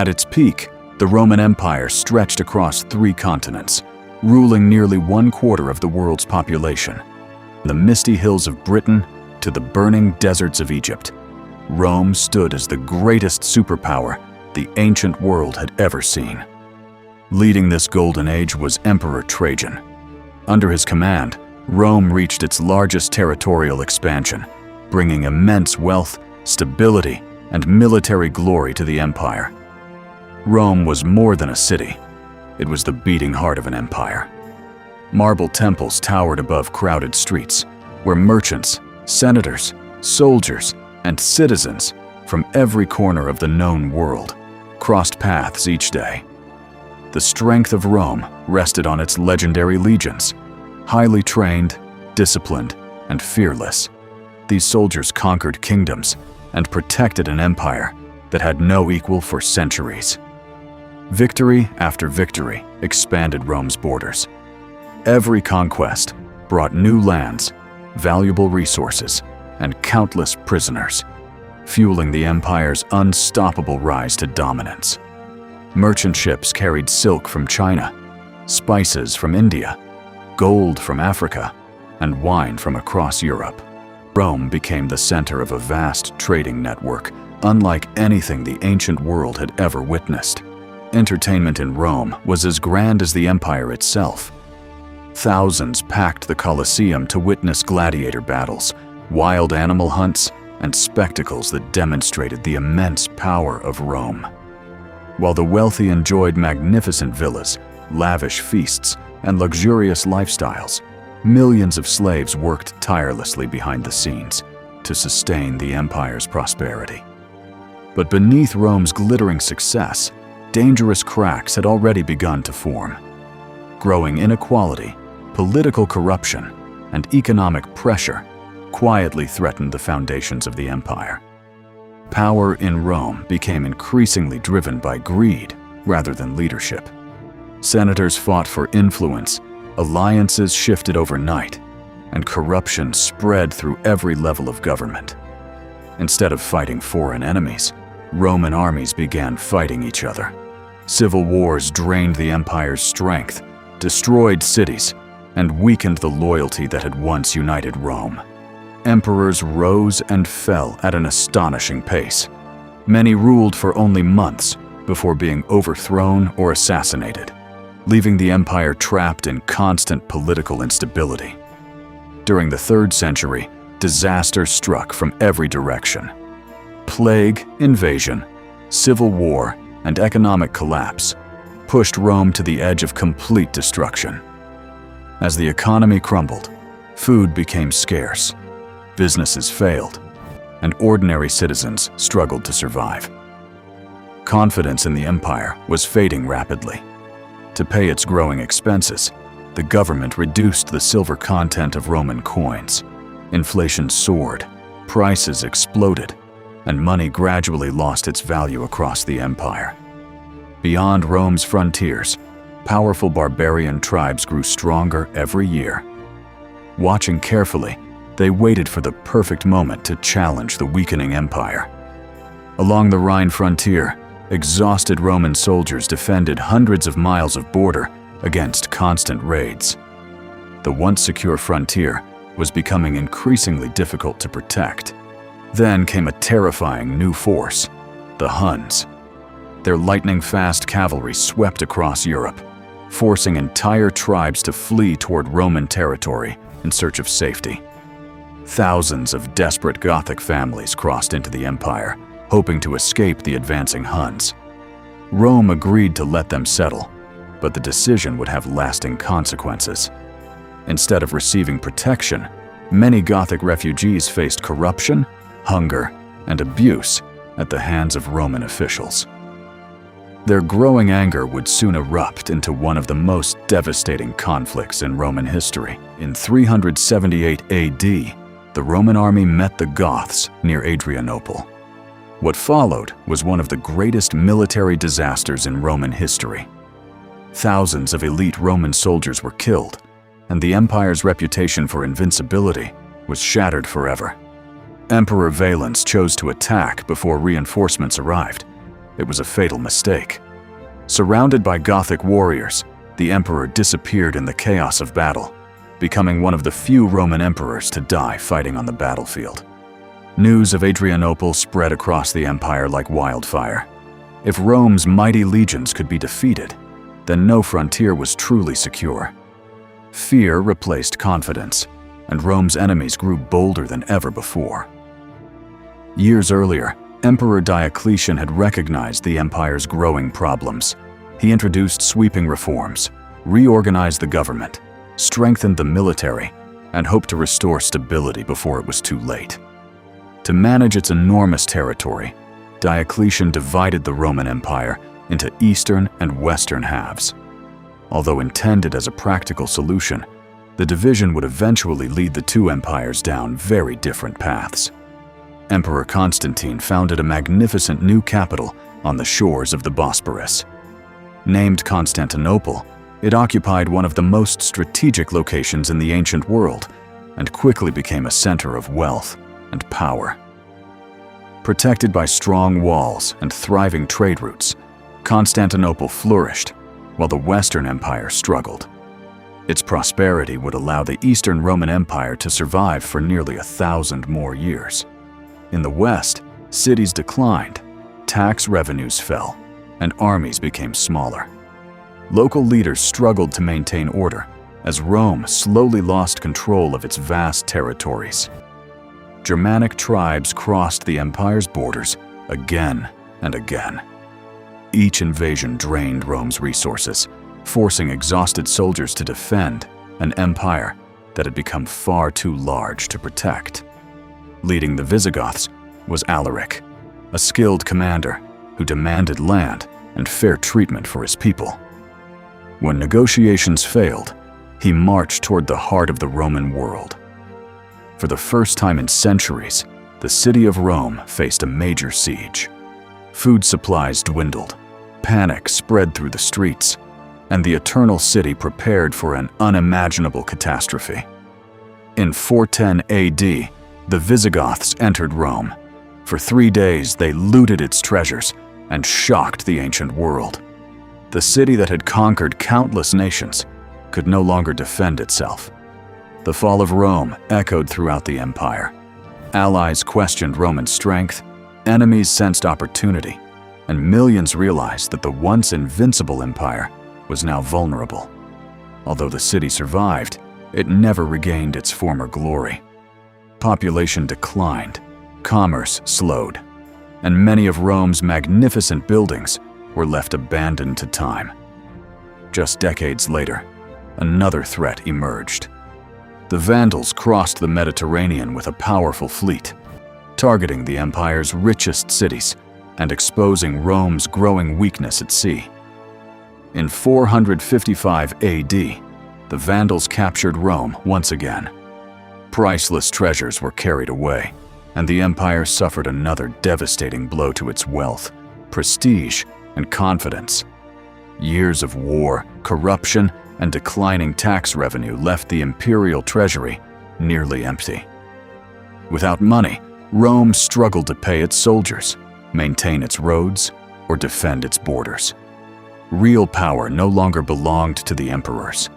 At its peak, the Roman Empire stretched across 3 continents, ruling nearly 1/4 of the world's population. The misty hills of Britain to the burning deserts of Egypt, Rome stood as the greatest superpower the ancient world had ever seen. Leading this golden age was Emperor Trajan. Under his command, Rome reached its largest territorial expansion, bringing immense wealth, stability, and military glory to the empire. Rome was more than a city. It was the beating heart of an empire. Marble temples towered above crowded streets, where merchants, senators, soldiers, and citizens from every corner of the known world crossed paths each day. The strength of Rome rested on its legendary legions, highly trained, disciplined, and fearless. These soldiers conquered kingdoms and protected an empire that had no equal for centuries. Victory after victory expanded Rome's borders. Every conquest brought new lands, valuable resources, and countless prisoners, fueling the empire's unstoppable rise to dominance. Merchant ships carried silk from China, spices from India, gold from Africa, and wine from across Europe. Rome became the center of a vast trading network, unlike anything the ancient world had ever witnessed. Entertainment in Rome was as grand as the empire itself. Thousands packed the Colosseum to witness gladiator battles, wild animal hunts, and spectacles that demonstrated the immense power of Rome. While the wealthy enjoyed magnificent villas, lavish feasts, and luxurious lifestyles, millions of slaves worked tirelessly behind the scenes to sustain the empire's prosperity. But beneath Rome's glittering success, dangerous cracks had already begun to form. Growing inequality, political corruption, and economic pressure quietly threatened the foundations of the empire. Power in Rome became increasingly driven by greed rather than leadership. Senators fought for influence, alliances shifted overnight, and corruption spread through every level of government. Instead of fighting foreign enemies, Roman armies began fighting each other. Civil wars drained the empire's strength, destroyed cities, and weakened the loyalty that had once united Rome. Emperors rose and fell at an astonishing pace. Many ruled for only months before being overthrown or assassinated, leaving the empire trapped in constant political instability. During the 3rd century, disaster struck from every direction. Plague, invasion, civil war, and economic collapse pushed Rome to the edge of complete destruction. As the economy crumbled, food became scarce, businesses failed, and ordinary citizens struggled to survive. Confidence in the empire was fading rapidly. To pay its growing expenses, the government reduced the silver content of Roman coins. Inflation soared, prices exploded, and money gradually lost its value across the empire. Beyond Rome's frontiers, powerful barbarian tribes grew stronger every year. Watching carefully, they waited for the perfect moment to challenge the weakening empire. Along the Rhine frontier, exhausted Roman soldiers defended hundreds of miles of border against constant raids. The once secure frontier was becoming increasingly difficult to protect. Then came a terrifying new force, the Huns. Their lightning-fast cavalry swept across Europe, forcing entire tribes to flee toward Roman territory in search of safety. Thousands of desperate Gothic families crossed into the empire, hoping to escape the advancing Huns. Rome agreed to let them settle, but the decision would have lasting consequences. Instead of receiving protection, many Gothic refugees faced corruption, hunger, and abuse at the hands of Roman officials. Their growing anger would soon erupt into one of the most devastating conflicts in Roman history. In 378 AD, the Roman army met the Goths near Adrianople. What followed was one of the greatest military disasters in Roman history. Thousands of elite Roman soldiers were killed, and the empire's reputation for invincibility was shattered forever. Emperor Valens chose to attack before reinforcements arrived, it was a fatal mistake. Surrounded by Gothic warriors, the emperor disappeared in the chaos of battle, becoming one of the few Roman emperors to die fighting on the battlefield. News of Adrianople spread across the empire like wildfire. If Rome's mighty legions could be defeated, then no frontier was truly secure. Fear replaced confidence, and Rome's enemies grew bolder than ever before. Years earlier, Emperor Diocletian had recognized the empire's growing problems. He introduced sweeping reforms, reorganized the government, strengthened the military, and hoped to restore stability before it was too late. To manage its enormous territory, Diocletian divided the Roman Empire into eastern and western halves. Although intended as a practical solution, the division would eventually lead the two empires down very different paths. Emperor Constantine founded a magnificent new capital on the shores of the Bosporus. Named Constantinople, it occupied one of the most strategic locations in the ancient world and quickly became a center of wealth and power. Protected by strong walls and thriving trade routes, Constantinople flourished while the Western Empire struggled. Its prosperity would allow the Eastern Roman Empire to survive for nearly 1,000 more years. In the West, cities declined, tax revenues fell, and armies became smaller. Local leaders struggled to maintain order as Rome slowly lost control of its vast territories. Germanic tribes crossed the empire's borders again and again. Each invasion drained Rome's resources, forcing exhausted soldiers to defend an empire that had become far too large to protect. Leading the Visigoths was Alaric, a skilled commander who demanded land and fair treatment for his people. When negotiations failed, he marched toward the heart of the Roman world. For the first time in centuries, the city of Rome faced a major siege. Food supplies dwindled, panic spread through the streets, and the Eternal City prepared for an unimaginable catastrophe. In 410 AD, the Visigoths entered Rome. For 3 days, they looted its treasures and shocked the ancient world. The city that had conquered countless nations could no longer defend itself. The fall of Rome echoed throughout the empire. Allies questioned Roman strength, enemies sensed opportunity, and millions realized that the once invincible empire was now vulnerable. Although the city survived, it never regained its former glory. Population declined, commerce slowed, and many of Rome's magnificent buildings were left abandoned to time. Just decades later, another threat emerged. The Vandals crossed the Mediterranean with a powerful fleet, targeting the empire's richest cities and exposing Rome's growing weakness at sea. In 455 AD, the Vandals captured Rome once again. Priceless treasures were carried away, and the empire suffered another devastating blow to its wealth, prestige, and confidence. Years of war, corruption, and declining tax revenue left the imperial treasury nearly empty. Without money, Rome struggled to pay its soldiers, maintain its roads, or defend its borders. Real power no longer belonged to the emperors.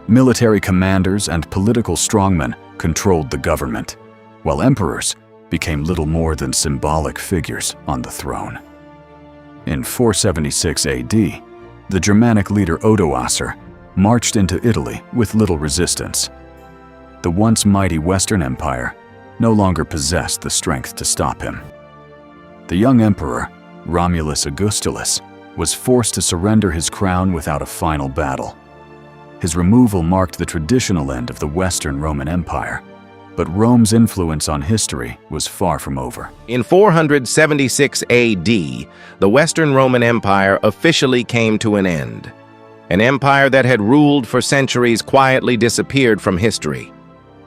Military commanders and political strongmen controlled the government, while emperors became little more than symbolic figures on the throne. In 476 AD, the Germanic leader Odoacer marched into Italy with little resistance. The once mighty Western Empire no longer possessed the strength to stop him. The young emperor, Romulus Augustulus, was forced to surrender his crown without a final battle. His removal marked the traditional end of the Western Roman Empire, but Rome's influence on history was far from over. In 476 AD, the Western Roman Empire officially came to an end. An empire that had ruled for centuries quietly disappeared from history.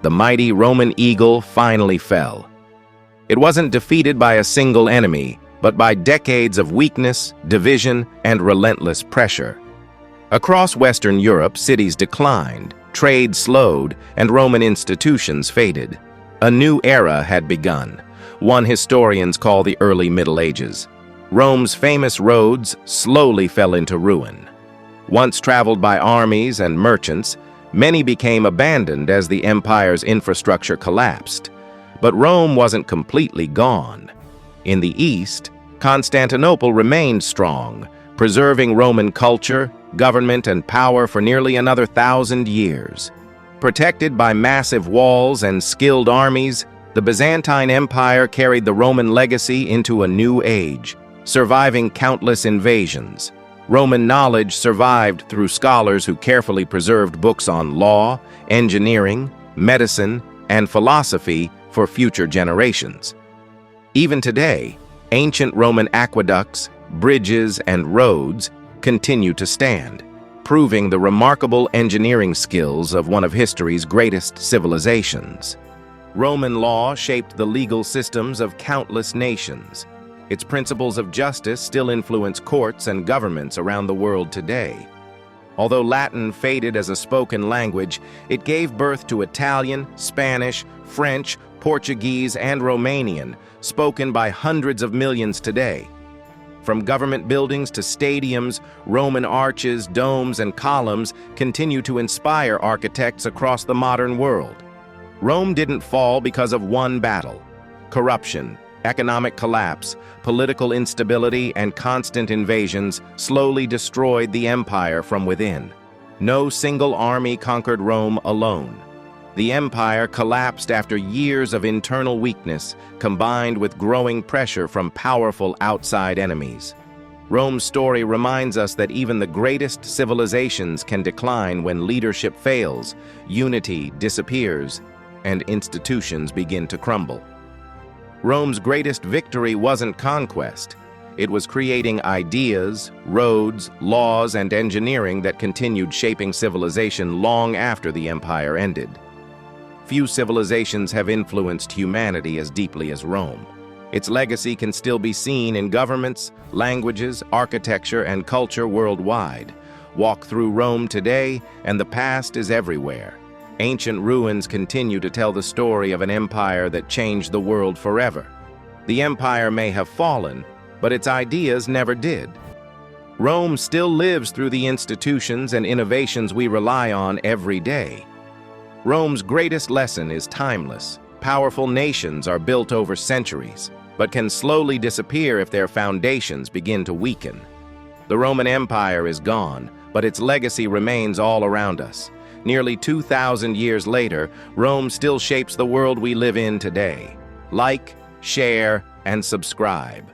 The mighty Roman eagle finally fell. It wasn't defeated by a single enemy, but by decades of weakness, division, and relentless pressure. Across Western Europe, cities declined, trade slowed, and Roman institutions faded. A new era had begun, one historians call the early Middle Ages. Rome's famous roads slowly fell into ruin. Once traveled by armies and merchants, many became abandoned as the empire's infrastructure collapsed. But Rome wasn't completely gone. In the east, Constantinople remained strong, preserving Roman culture, government, and power for nearly another 1,000 years. Protected by massive walls and skilled armies, the Byzantine Empire carried the Roman legacy into a new age, surviving countless invasions. Roman knowledge survived through scholars who carefully preserved books on law, engineering, medicine, and philosophy for future generations. Even today, ancient Roman aqueducts, bridges, and roads continue to stand, proving the remarkable engineering skills of one of history's greatest civilizations. Roman law shaped the legal systems of countless nations. Its principles of justice still influence courts and governments around the world today. Although Latin faded as a spoken language, it gave birth to Italian, Spanish, French, Portuguese, and Romanian, spoken by hundreds of millions today. From government buildings to stadiums, Roman arches, domes, and columns continue to inspire architects across the modern world. Rome didn't fall because of one battle. Corruption, economic collapse, political instability, and constant invasions slowly destroyed the empire from within. No single army conquered Rome alone. The empire collapsed after years of internal weakness, combined with growing pressure from powerful outside enemies. Rome's story reminds us that even the greatest civilizations can decline when leadership fails, unity disappears, and institutions begin to crumble. Rome's greatest victory wasn't conquest. It was creating ideas, roads, laws, and engineering that continued shaping civilization long after the empire ended. Few civilizations have influenced humanity as deeply as Rome. Its legacy can still be seen in governments, languages, architecture, and culture worldwide. Walk through Rome today, and the past is everywhere. Ancient ruins continue to tell the story of an empire that changed the world forever. The empire may have fallen, but its ideas never did. Rome still lives through the institutions and innovations we rely on every day. Rome's greatest lesson is timeless. Powerful nations are built over centuries, but can slowly disappear if their foundations begin to weaken. The Roman Empire is gone, but its legacy remains all around us. Nearly 2,000 years later, Rome still shapes the world we live in today. Like, share, and subscribe.